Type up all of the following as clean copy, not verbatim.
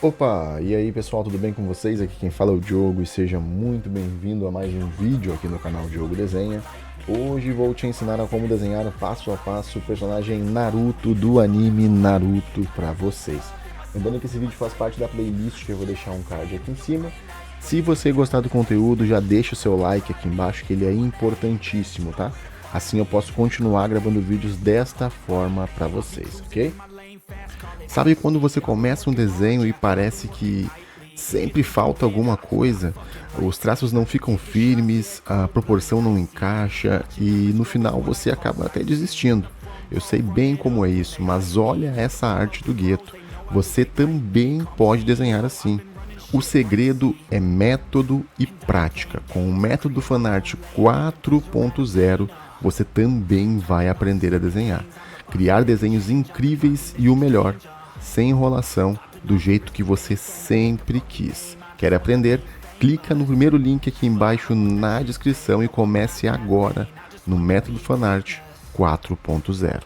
Opa, e aí pessoal, tudo bem com vocês? Aqui quem fala é o Diogo e seja muito bem-vindo a mais um vídeo aqui no canal Diogo Desenha. Hoje vou te ensinar a como desenhar passo a passo o personagem Naruto do anime Naruto para vocês. Lembrando que esse vídeo faz parte da playlist que eu vou deixar um card aqui em cima. Se você gostar do conteúdo, já deixa o seu like aqui embaixo que ele é importantíssimo, tá? Assim eu posso continuar gravando vídeos desta forma para vocês, ok? Sabe quando você começa um desenho e parece que sempre falta alguma coisa? Os traços não ficam firmes, a proporção não encaixa e no final você acaba até desistindo. Eu sei bem como é isso, mas olha essa arte do gueto. Você também pode desenhar assim. O segredo é método e prática. Com o método Fanart 4.0, você também vai aprender a desenhar. Criar desenhos incríveis e o melhor, sem enrolação, do jeito que você sempre quis. Quer aprender? Clica no primeiro link aqui embaixo na descrição e comece agora no Método Fanart 4.0.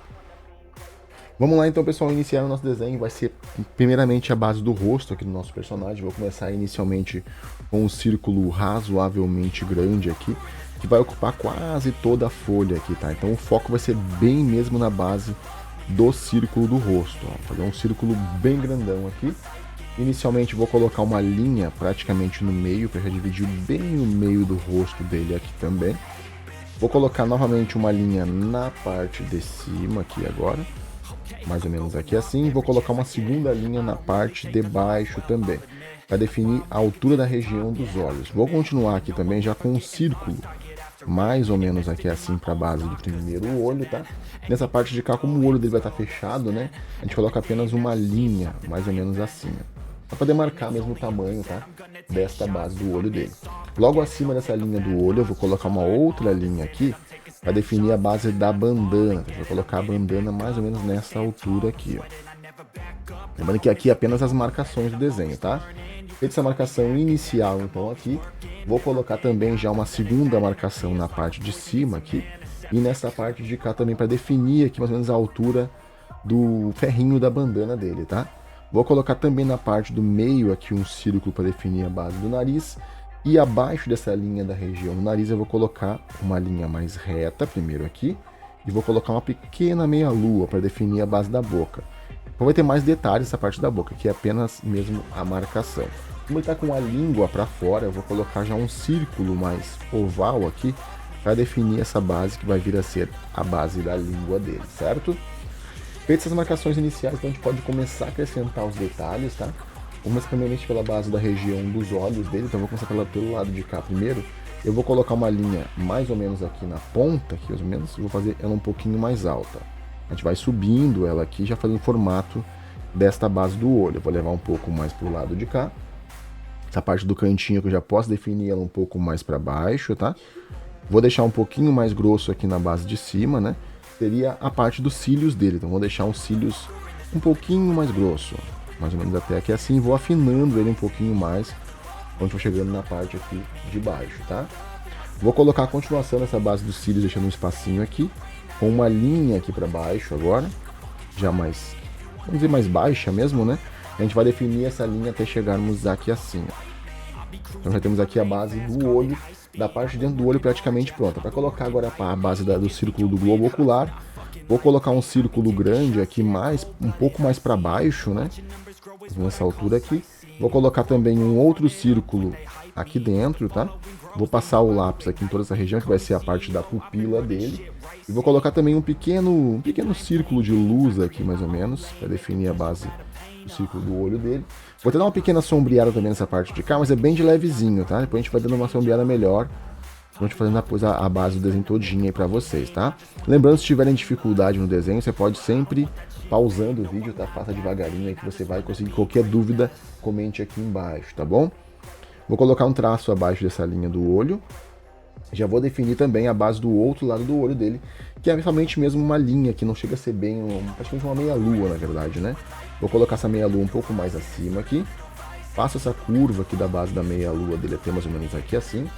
Vamos lá então, pessoal, iniciar o nosso desenho. Vai ser primeiramente a base do rosto aqui do nosso personagem. Vou começar inicialmente com um círculo razoavelmente grande aqui, que vai ocupar quase toda a folha aqui, tá? Então o foco vai ser bem mesmo na base do círculo do rosto, ó. Vou fazer um círculo bem grandão aqui. Inicialmente vou colocar uma linha praticamente no meio, para já dividir bem no meio do rosto dele aqui também. Vou colocar novamente uma linha na parte de cima aqui agora, mais ou menos aqui assim. Vou colocar uma segunda linha na parte de baixo também, para definir a altura da região dos olhos. Vou continuar aqui também já com um círculo, mais ou menos aqui assim para a base do primeiro olho, tá? Nessa parte de cá, como o olho dele vai estar fechado, né? A gente coloca apenas uma linha, mais ou menos assim, para poder marcar mesmo o tamanho, tá? Desta base do olho dele. Logo acima dessa linha do olho, eu vou colocar uma outra linha aqui para definir a base da bandana. Eu vou colocar a bandana mais ou menos nessa altura aqui, ó. Lembrando que aqui é apenas as marcações do desenho, tá? Feita essa marcação inicial, então aqui, vou colocar também já uma segunda marcação na parte de cima aqui, e nessa parte de cá também para definir aqui mais ou menos a altura do ferrinho da bandana dele, tá? Vou colocar também na parte do meio aqui um círculo para definir a base do nariz, e abaixo dessa linha da região do nariz eu vou colocar uma linha mais reta primeiro aqui, e vou colocar uma pequena meia-lua para definir a base da boca. Então vai ter mais detalhes essa parte da boca, que é apenas mesmo a marcação. Como ele está com a língua para fora, eu vou colocar já um círculo mais oval aqui, para definir essa base que vai vir a ser a base da língua dele, certo? Feitas essas marcações iniciais, então a gente pode começar a acrescentar os detalhes, tá? Vamos primeiramente pela base da região dos olhos dele, então eu vou começar pelo lado de cá primeiro. Eu vou colocar uma linha mais ou menos aqui na ponta, aqui mais ou menos, e vou fazer ela um pouquinho mais alta. A gente vai subindo ela aqui, já fazendo o formato desta base do olho. Eu vou levar um pouco mais para o lado de cá. Essa parte do cantinho que eu já posso definir ela um pouco mais para baixo, tá? Vou deixar um pouquinho mais grosso aqui na base de cima, né? Seria a parte dos cílios dele. Então vou deixar os cílios um pouquinho mais grosso, mais ou menos até aqui assim. Vou afinando ele um pouquinho mais quando for chegando na parte aqui de baixo, tá? Vou colocar a continuação dessa base dos cílios, deixando um espacinho aqui, com uma linha aqui para baixo agora, já mais, vamos dizer, mais baixa mesmo, né? A gente vai definir essa linha até chegarmos aqui assim, ó. Então já temos aqui a base do olho, da parte de dentro do olho praticamente pronta. Para colocar agora a base do círculo do globo ocular, vou colocar um círculo grande aqui, um pouco mais para baixo, né? Nessa altura aqui. Vou colocar também um outro círculo aqui dentro, tá? Vou passar o lápis aqui em toda essa região, que vai ser a parte da pupila dele. E vou colocar também um pequeno círculo de luz aqui, mais ou menos, para definir a base do círculo do olho dele. Vou até dar uma pequena sombreada também nessa parte de cá, mas é bem de levezinho, tá? Depois a gente vai dando uma sombreada melhor. Vou te fazendo depois a base do desenho todinha aí pra vocês, tá? Lembrando, se tiverem dificuldade no desenho, você pode sempre pausando o vídeo, tá? Faça devagarinho aí que você vai conseguir. Qualquer dúvida, comente aqui embaixo, tá bom? Vou colocar um traço abaixo dessa linha do olho. Já vou definir também a base do outro lado do olho dele, que é somente mesmo uma linha, que não chega a ser bem, praticamente uma meia-lua, na verdade, né? Vou colocar essa meia-lua um pouco mais acima aqui. Faço essa curva aqui da base da meia-lua dele até mais ou menos aqui assim.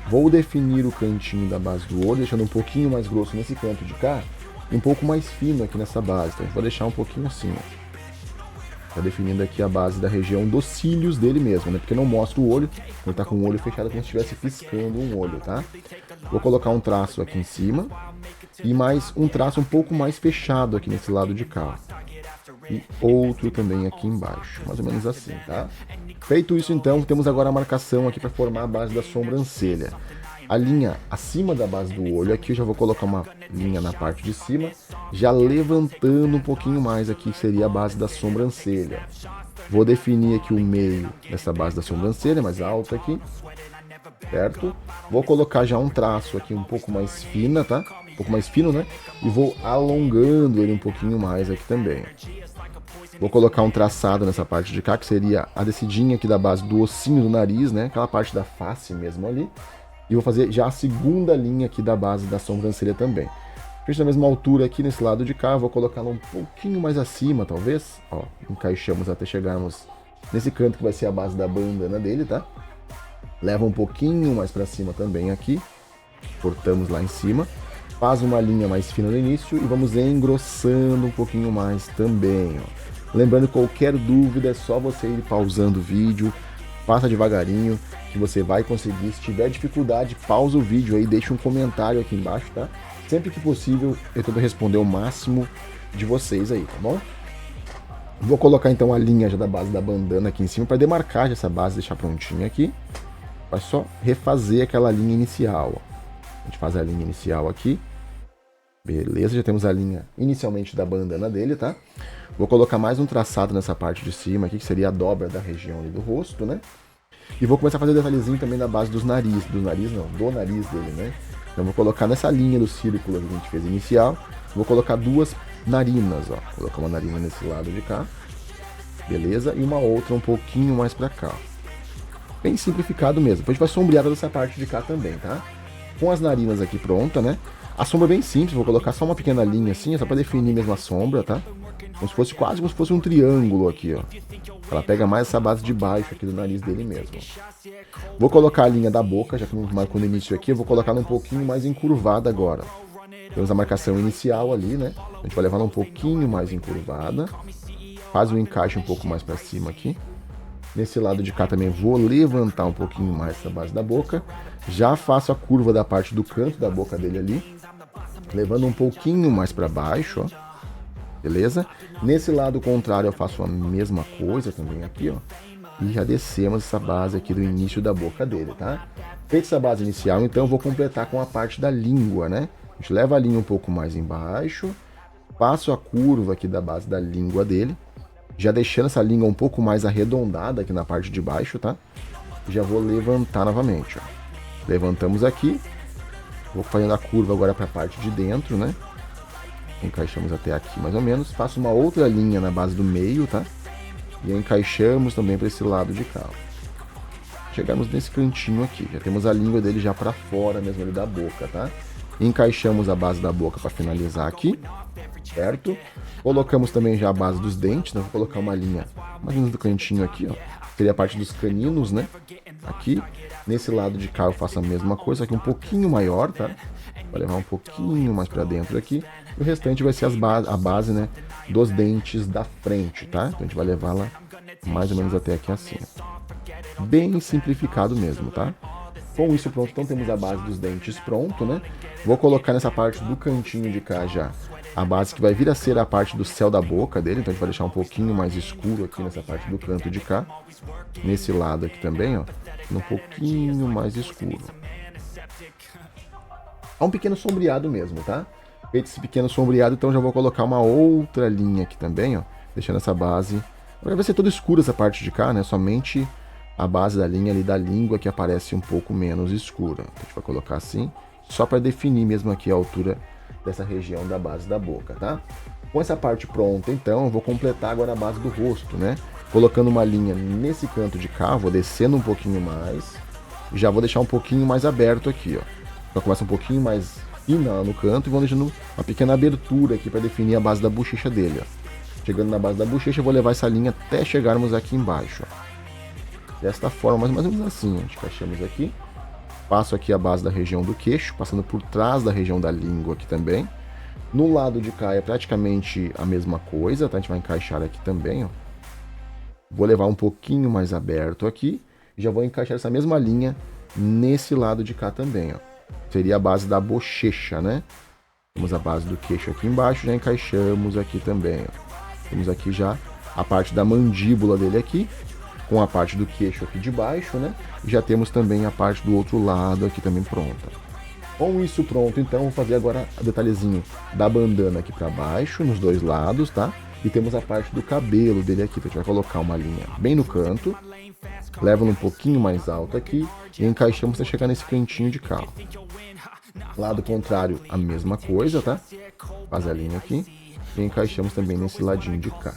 Vou definir o cantinho da base do olho, deixando um pouquinho mais grosso nesse canto de cá e um pouco mais fino aqui nessa base. Então a gente vai deixar um pouquinho assim, ó. Tá definindo aqui a base da região dos cílios dele mesmo, né? Porque não mostra o olho, ele tá com o olho fechado como se estivesse piscando um olho, tá? Vou colocar um traço aqui em cima e mais um traço um pouco mais fechado aqui nesse lado de cá. E outro também aqui embaixo, mais ou menos assim, tá? Feito isso, então, temos agora a marcação aqui para formar a base da sobrancelha. A linha acima da base do olho aqui, eu já vou colocar uma linha na parte de cima, já levantando um pouquinho mais aqui, que seria a base da sobrancelha. Vou definir aqui o meio dessa base da sobrancelha, mais alta aqui, certo? Vou colocar já um traço aqui um pouco mais fina, tá? Um pouco mais fino, né? E vou alongando ele um pouquinho mais aqui também. Vou colocar um traçado nessa parte de cá, que seria a descidinha aqui da base do ossinho do nariz, né? Aquela parte da face mesmo ali. E vou fazer já a segunda linha aqui da base da sobrancelha também. Fiz na mesma altura aqui nesse lado de cá, vou colocá-la um pouquinho mais acima, talvez. Ó, encaixamos até chegarmos nesse canto que vai ser a base da bandana dele, tá? Leva um pouquinho mais para cima também aqui. Cortamos lá em cima. Faz uma linha mais fina no início e vamos engrossando um pouquinho mais também, ó. Lembrando, qualquer dúvida é só você ir pausando o vídeo, faça devagarinho que você vai conseguir. Se tiver dificuldade, pausa o vídeo aí, deixa um comentário aqui embaixo, tá? Sempre que possível eu tento responder o máximo de vocês aí, tá bom? Vou colocar então a linha já da base da bandana aqui em cima para demarcar já essa base, deixar prontinha aqui. Vai só refazer aquela linha inicial, ó. A gente faz a linha inicial aqui. Beleza, já temos a linha inicialmente da bandana dele, tá? Vou colocar mais um traçado nessa parte de cima aqui, que seria a dobra da região ali do rosto, né? E vou começar a fazer o detalhezinho também da base do nariz dele, né? Então vou colocar nessa linha do círculo que a gente fez inicial, vou colocar duas narinas, ó. Vou colocar uma narina nesse lado de cá, beleza? E uma outra um pouquinho mais pra cá. Bem simplificado mesmo. Depois a gente vai sombrear toda essa parte de cá também, tá? Com as narinas aqui pronta, né? A sombra é bem simples, vou colocar só uma pequena linha assim, só para definir mesmo a sombra, tá? Como se fosse quase como se fosse um triângulo aqui, ó. Ela pega mais essa base de baixo aqui do nariz dele mesmo. Vou colocar a linha da boca, já que não marcou no início aqui, eu vou colocar ela um pouquinho mais encurvada agora. Temos a marcação inicial ali, né? A gente vai levar ela um pouquinho mais encurvada. Faz o encaixe um pouco mais para cima aqui. Nesse lado de cá também vou levantar um pouquinho mais essa base da boca. Já faço a curva da parte do canto da boca dele ali, levando um pouquinho mais para baixo, ó. Beleza? Nesse lado contrário eu faço a mesma coisa também aqui, ó. E já descemos essa base aqui do início da boca dele, tá? Feita essa base inicial, então eu vou completar com a parte da língua, né? A gente leva a linha um pouco mais embaixo, passo a curva aqui da base da língua dele, já deixando essa língua um pouco mais arredondada aqui na parte de baixo, tá? Já vou levantar novamente, ó. Levantamos aqui, vou fazendo a curva agora para a parte de dentro, né? Encaixamos até aqui mais ou menos, faço uma outra linha na base do meio, tá? E encaixamos também para esse lado de cá. Chegamos nesse cantinho aqui, já temos a língua dele já para fora mesmo ali da boca, tá? Encaixamos a base da boca para finalizar aqui, certo? Colocamos também já a base dos dentes, né? Vou colocar uma linha mais ou menos do cantinho aqui, ó. Seria a parte dos caninos, né? Aqui, nesse lado de cá eu faço a mesma coisa, aqui um pouquinho maior, tá? Vou levar um pouquinho mais para dentro aqui. E o restante vai ser a base, né, dos dentes da frente, tá? Então a gente vai levá-la mais ou menos até aqui assim. Bem simplificado mesmo, tá? Com isso pronto, então temos a base dos dentes pronto, né? Vou colocar nessa parte do cantinho de cá já a base que vai vir a ser a parte do céu da boca dele. Então a gente vai deixar um pouquinho mais escuro aqui nessa parte do canto de cá. Nesse lado aqui também, ó, um pouquinho mais escuro. É um pequeno sombreado mesmo, tá? Feito esse pequeno sombreado, então já vou colocar uma outra linha aqui também, ó, deixando essa base. Agora vai ser toda escura essa parte de cá, né? Somente a base da linha ali da língua que aparece um pouco menos escura. Então, a gente vai colocar assim, só para definir mesmo aqui a altura dessa região da base da boca, tá? Com essa parte pronta, então, eu vou completar agora a base do rosto, né? Colocando uma linha nesse canto de cá, vou descendo um pouquinho mais, e já vou deixar um pouquinho mais aberto aqui, ó. Então começa um pouquinho mais fina no canto e vou deixando uma pequena abertura aqui para definir a base da bochecha dele, ó. Chegando na base da bochecha, eu vou levar essa linha até chegarmos aqui embaixo, ó. Desta forma, mais ou menos assim, a gente encaixamos aqui. Passo aqui a base da região do queixo, passando por trás da região da língua aqui também. No lado de cá é praticamente a mesma coisa, tá? A gente vai encaixar aqui também, ó. Vou levar um pouquinho mais aberto aqui e já vou encaixar essa mesma linha nesse lado de cá também, ó. Seria a base da bochecha, né? Temos a base do queixo aqui embaixo, já encaixamos aqui também, ó. Temos aqui já a parte da mandíbula dele aqui, com a parte do queixo aqui de baixo, né? E já temos também a parte do outro lado aqui também pronta. Com isso pronto, então, vou fazer agora o detalhezinho da bandana aqui para baixo, nos dois lados, tá? E temos a parte do cabelo dele aqui, então a gente vai colocar uma linha bem no canto, leva um pouquinho mais alto aqui e encaixamos até chegar nesse cantinho de cá. Lado contrário, a mesma coisa, tá? Faz a linha aqui e encaixamos também nesse ladinho de cá.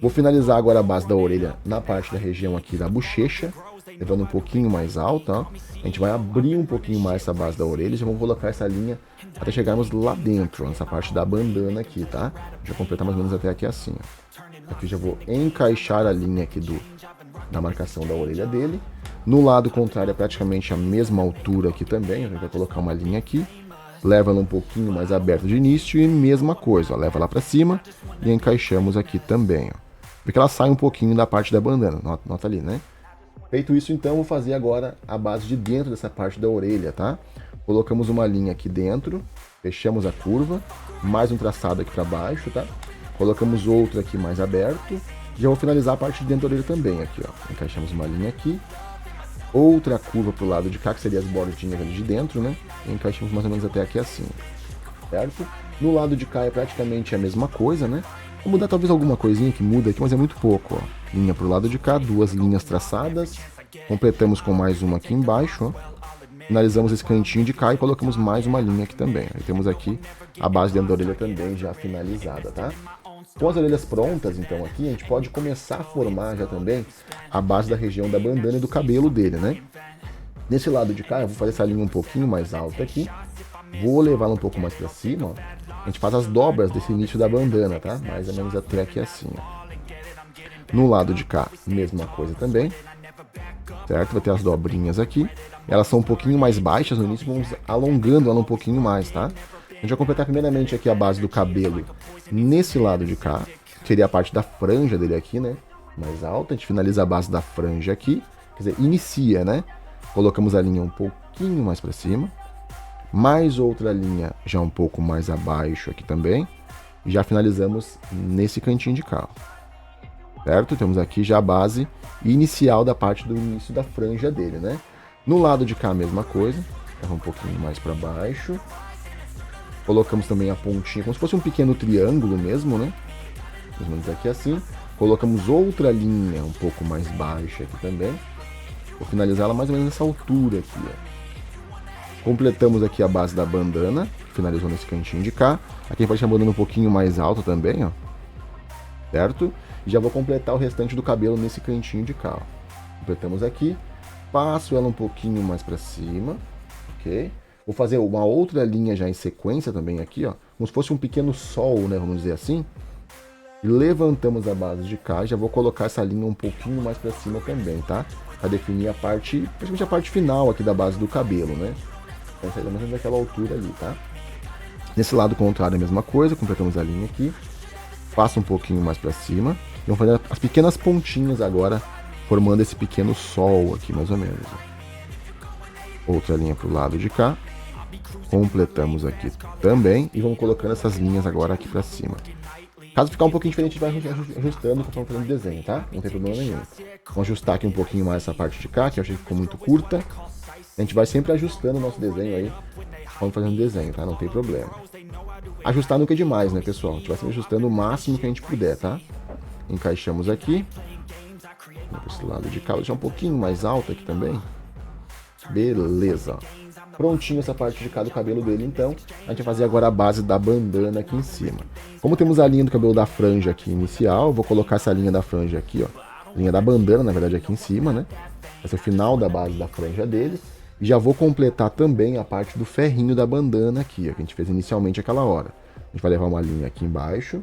Vou finalizar agora a base da orelha na parte da região aqui da bochecha, levando um pouquinho mais alta, ó. A gente vai abrir um pouquinho mais essa base da orelha e já vamos colocar essa linha até chegarmos lá dentro, ó, nessa parte da bandana aqui, tá? Já completar mais ou menos até aqui assim, ó. Aqui já vou encaixar a linha aqui da marcação da orelha dele. No lado contrário é praticamente a mesma altura aqui também, a gente vai colocar uma linha aqui. Leva ela um pouquinho mais aberta de início e mesma coisa, ó, leva lá pra cima e encaixamos aqui também, ó. Porque ela sai um pouquinho da parte da bandana, nota ali, né? Feito isso, então, vou fazer agora a base de dentro dessa parte da orelha, tá? Colocamos uma linha aqui dentro, fechamos a curva, mais um traçado aqui para baixo, tá? Colocamos outro aqui mais aberto, já vou finalizar a parte de dentro da orelha também, aqui, ó. Encaixamos uma linha aqui, outra curva pro lado de cá, que seria as bordinhas ali de dentro, né? E encaixamos mais ou menos até aqui assim, certo? No lado de cá é praticamente a mesma coisa, né? Vou mudar talvez alguma coisinha que muda aqui, mas é muito pouco, ó. Linha pro lado de cá, duas linhas traçadas. Completamos com mais uma aqui embaixo, ó. Finalizamos esse cantinho de cá e colocamos mais uma linha aqui também. Aí temos aqui a base dentro da orelha também já finalizada, tá? Com as orelhas prontas, então, aqui, a gente pode começar a formar já também a base da região da bandana e do cabelo dele, né? Nesse lado de cá, eu vou fazer essa linha um pouquinho mais alta aqui. Vou levá-la um pouco mais pra cima, ó. A gente faz as dobras desse início da bandana, tá? Mais ou menos até aqui assim, ó. No lado de cá, mesma coisa também. Certo? Vai ter as dobrinhas aqui. Elas são um pouquinho mais baixas no início, vamos alongando ela um pouquinho mais, tá? A gente vai completar primeiramente aqui a base do cabelo nesse lado de cá. Seria a parte da franja dele aqui, né? Mais alta. A gente finaliza a base da franja aqui. Quer dizer, inicia, né? Colocamos a linha um pouquinho mais pra cima. Mais outra linha já um pouco mais abaixo aqui também. E já finalizamos nesse cantinho de cá. Certo? Temos aqui já a base inicial da parte do início da franja dele, né? No lado de cá a mesma coisa. Leva um pouquinho mais para baixo. Colocamos também a pontinha, como se fosse um pequeno triângulo mesmo, né? Mais ou menos aqui assim. Colocamos outra linha um pouco mais baixa aqui também. Vou finalizar ela mais ou menos nessa altura aqui, ó. Completamos aqui a base da bandana, finalizou nesse cantinho de cá. Aqui a gente vai deixar a bandana um pouquinho mais alta também, ó. Certo? E já vou completar o restante do cabelo nesse cantinho de cá, ó. Completamos aqui. Passo ela um pouquinho mais pra cima, ok? Vou fazer uma outra linha já em sequência também aqui, ó. Como se fosse um pequeno sol, né? Vamos dizer assim. E levantamos a base de cá. Já vou colocar essa linha um pouquinho mais pra cima também, tá? Pra definir a parte, praticamente a parte final aqui da base do cabelo, né? Então, sai mais ou menos daquela altura ali, tá? Nesse lado contrário, a mesma coisa. Completamos a linha aqui. Passa um pouquinho mais pra cima. E vamos fazer as pequenas pontinhas agora, formando esse pequeno sol aqui, mais ou menos. Outra linha pro lado de cá. Completamos aqui também. E vamos colocando essas linhas agora aqui pra cima. Caso ficar um pouquinho diferente, a gente vai ajustando conforme fazendo o desenho, tá? Não tem problema nenhum. Vamos ajustar aqui um pouquinho mais essa parte de cá, que eu achei que ficou muito curta. A gente vai sempre ajustando o nosso desenho aí, conforme fazendo o desenho, tá? Não tem problema. Ajustar nunca é demais, né, pessoal? A gente vai sempre ajustando o máximo que a gente puder, tá? Encaixamos aqui. Vamos para esse lado de cá, vou deixar um pouquinho mais alto aqui também. Beleza. Prontinho essa parte de cá do cabelo dele, então. A gente vai fazer agora a base da bandana aqui em cima. Como temos a linha do cabelo da franja aqui inicial, eu vou colocar essa linha da franja aqui, ó. Linha da bandana, na verdade, aqui em cima, né? Esse é o final da base da franja dele. E já vou completar também a parte do ferrinho da bandana aqui, ó, que a gente fez inicialmente aquela hora. A gente vai levar uma linha aqui embaixo.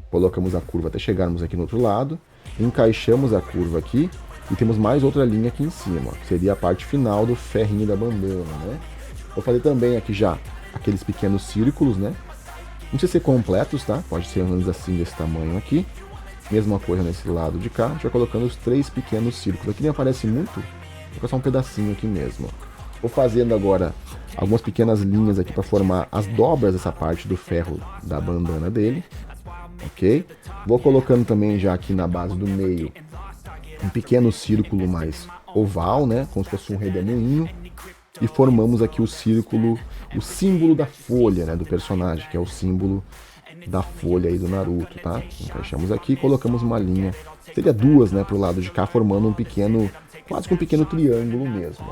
Colocamos a curva até chegarmos aqui no outro lado. Encaixamos a curva aqui. E temos mais outra linha aqui em cima, que seria a parte final do ferrinho da bandana, né? Vou fazer também aqui já aqueles pequenos círculos, né? Não precisa ser completos, tá? Pode ser menos assim, desse tamanho aqui. Mesma coisa nesse lado de cá, a gente vai colocando os 3 pequenos círculos. Aqui nem aparece muito, vou colocar só um pedacinho aqui mesmo. Vou fazendo agora algumas pequenas linhas aqui para formar as dobras dessa parte do ferro da bandana dele, ok? Vou colocando também já aqui na base do meio um pequeno círculo mais oval, né? Como se fosse um redemoinho. E formamos aqui o círculo, o símbolo da folha, né? Do personagem, que é o símbolo da folha aí do Naruto, tá? Encaixamos aqui e colocamos uma linha, seria 2, né? Pro lado de cá, formando um pequeno, quase que um pequeno triângulo mesmo.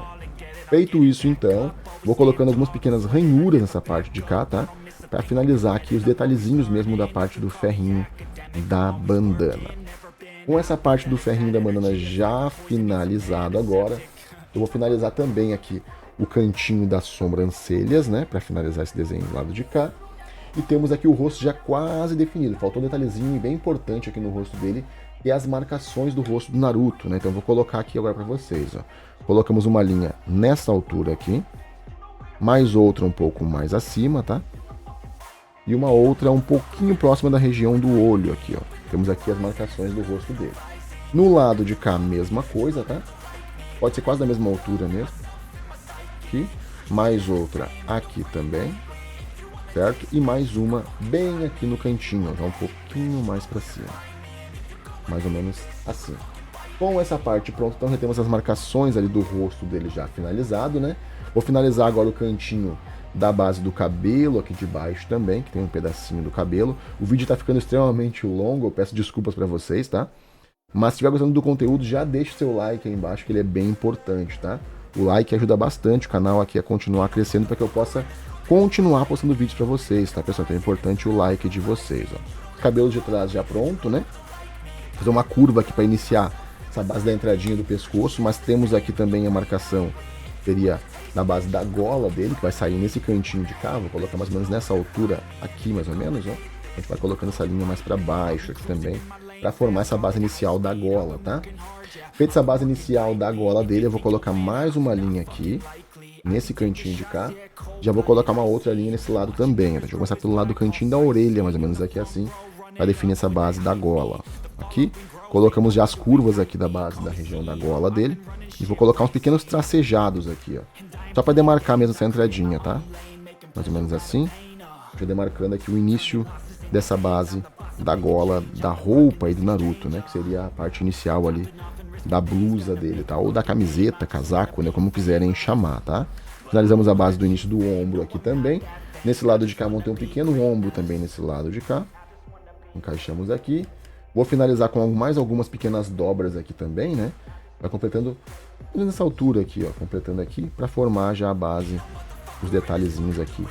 Feito isso, então, vou colocando algumas pequenas ranhuras nessa parte de cá, tá? Para finalizar aqui os detalhezinhos mesmo da parte do ferrinho da bandana. Com essa parte do ferrinho da bandana já finalizado agora, eu vou finalizar também aqui o cantinho das sobrancelhas, né? Para finalizar esse desenho do lado de cá. E temos aqui o rosto já quase definido. Faltou um detalhezinho bem importante aqui no rosto dele, que é as marcações do rosto do Naruto, né? Então eu vou colocar aqui agora para vocês, ó. Colocamos uma linha nessa altura aqui, mais outra um pouco mais acima, tá? E uma outra um pouquinho próxima da região do olho aqui, ó. Temos aqui as marcações do rosto dele. No lado de cá, mesma coisa, tá? Pode ser quase da mesma altura mesmo. Aqui. Mais outra aqui também. Certo? E mais uma bem aqui no cantinho, já um pouquinho mais para cima. Mais ou menos assim. Com essa parte pronta, então já temos as marcações ali do rosto dele já finalizado, né? Vou finalizar agora o cantinho da base do cabelo aqui de baixo também, que tem um pedacinho do cabelo. O vídeo tá ficando extremamente longo, eu peço desculpas para vocês, tá? Mas se estiver gostando do conteúdo, já deixa o seu like aí embaixo, que ele é bem importante, tá? O like ajuda bastante o canal aqui a continuar crescendo para que eu possa continuar postando vídeos para vocês, tá, pessoal? Então é importante o like de vocês, ó. Cabelo de trás já pronto, né? Vou fazer uma curva aqui para iniciar essa base da entradinha do pescoço, mas temos aqui também a marcação, seria na base da gola dele, que vai sair nesse cantinho de cá, vou colocar mais ou menos nessa altura aqui, mais ou menos, ó. A gente vai colocando essa linha mais para baixo aqui também, para formar essa base inicial da gola, tá? Feita essa base inicial da gola dele, eu vou colocar mais uma linha aqui, nesse cantinho de cá. Já vou colocar uma outra linha nesse lado também, tá? Deixa eu começar pelo lado do cantinho da orelha, mais ou menos aqui assim, para definir essa base da gola. Aqui, colocamos já as curvas aqui da base da região da gola dele. E vou colocar uns pequenos tracejados aqui, ó. Só para demarcar mesmo essa entradinha, tá? Mais ou menos assim. Já demarcando aqui o início dessa base da gola da roupa aí do Naruto, né? Que seria a parte inicial ali da blusa dele, tá? Ou da camiseta, casaco, né? Como quiserem chamar, tá? Finalizamos a base do início do ombro aqui também. Nesse lado de cá vamos ter um pequeno ombro também nesse lado de cá. Encaixamos aqui. Vou finalizar com mais algumas pequenas dobras aqui também, né? Vai completando nessa altura aqui, ó. Completando aqui para formar já a base, os detalhezinhos aqui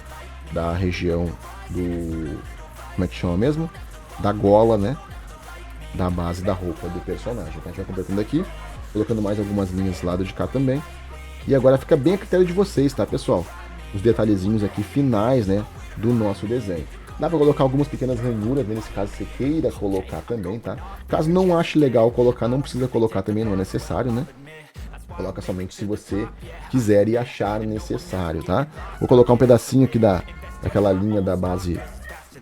da região do... Como é que chama mesmo? Da gola, né? Da base da roupa do personagem. Então a gente vai completando aqui, colocando mais algumas linhas do lado de cá também. E agora fica bem a critério de vocês, tá, pessoal? Os detalhezinhos aqui finais, né, do nosso desenho. Dá pra colocar algumas pequenas ranhuras, nesse caso você queira colocar também, tá? Caso não ache legal colocar, não precisa colocar também, não é necessário, né? Coloca somente se você quiser e achar necessário, tá? Vou colocar um pedacinho aqui daquela linha da base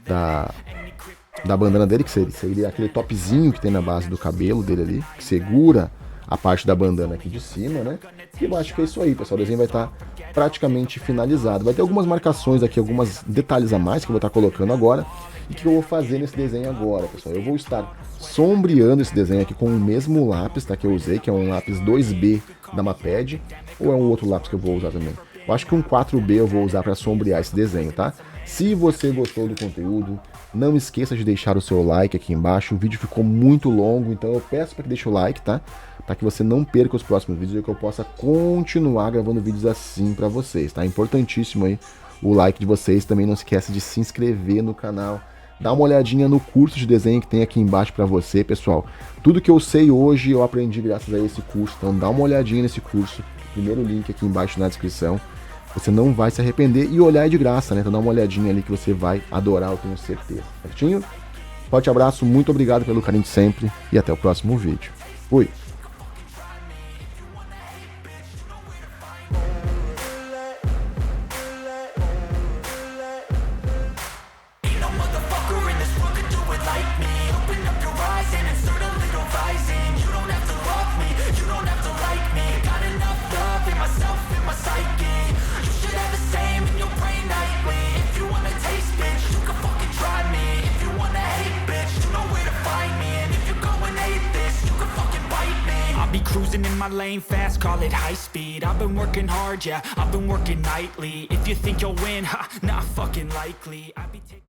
da bandana dele, que seria aquele topzinho que tem na base do cabelo dele ali, que segura a parte da bandana aqui de cima, né? E eu acho que é isso aí, pessoal. O desenho vai estar praticamente finalizado. Vai ter algumas marcações aqui, alguns detalhes a mais que eu vou estar colocando agora. E que eu vou fazer nesse desenho agora, pessoal? Eu vou estar sombreando esse desenho aqui com o mesmo lápis, tá? Que eu usei, que é um lápis 2B da Maped. Ou é um outro lápis que eu vou usar também? Eu acho que um 4B eu vou usar para sombrear esse desenho, tá? Se você gostou do conteúdo, não esqueça de deixar o seu like aqui embaixo. O vídeo ficou muito longo, então eu peço para que deixe o like, tá? Para que você não perca os próximos vídeos e que eu possa continuar gravando vídeos assim para vocês, tá? Importantíssimo aí o like de vocês. Também não esqueça de se inscrever no canal. Dá uma olhadinha no curso de desenho que tem aqui embaixo para você, pessoal. Tudo que eu sei hoje eu aprendi graças a esse curso, então dá uma olhadinha nesse curso. Primeiro link aqui embaixo na descrição. Você não vai se arrepender e olhar é de graça, né? Então dá uma olhadinha ali que você vai adorar, eu tenho certeza. Certinho? Forte abraço, muito obrigado pelo carinho de sempre e até o próximo vídeo. Fui! Ain't no motherfucker in this world could do it like me. Open up your eyes and Cruising in my lane fast, call it high speed. I've been working hard, yeah, I've been working nightly. If you think you'll win, ha, not fucking likely.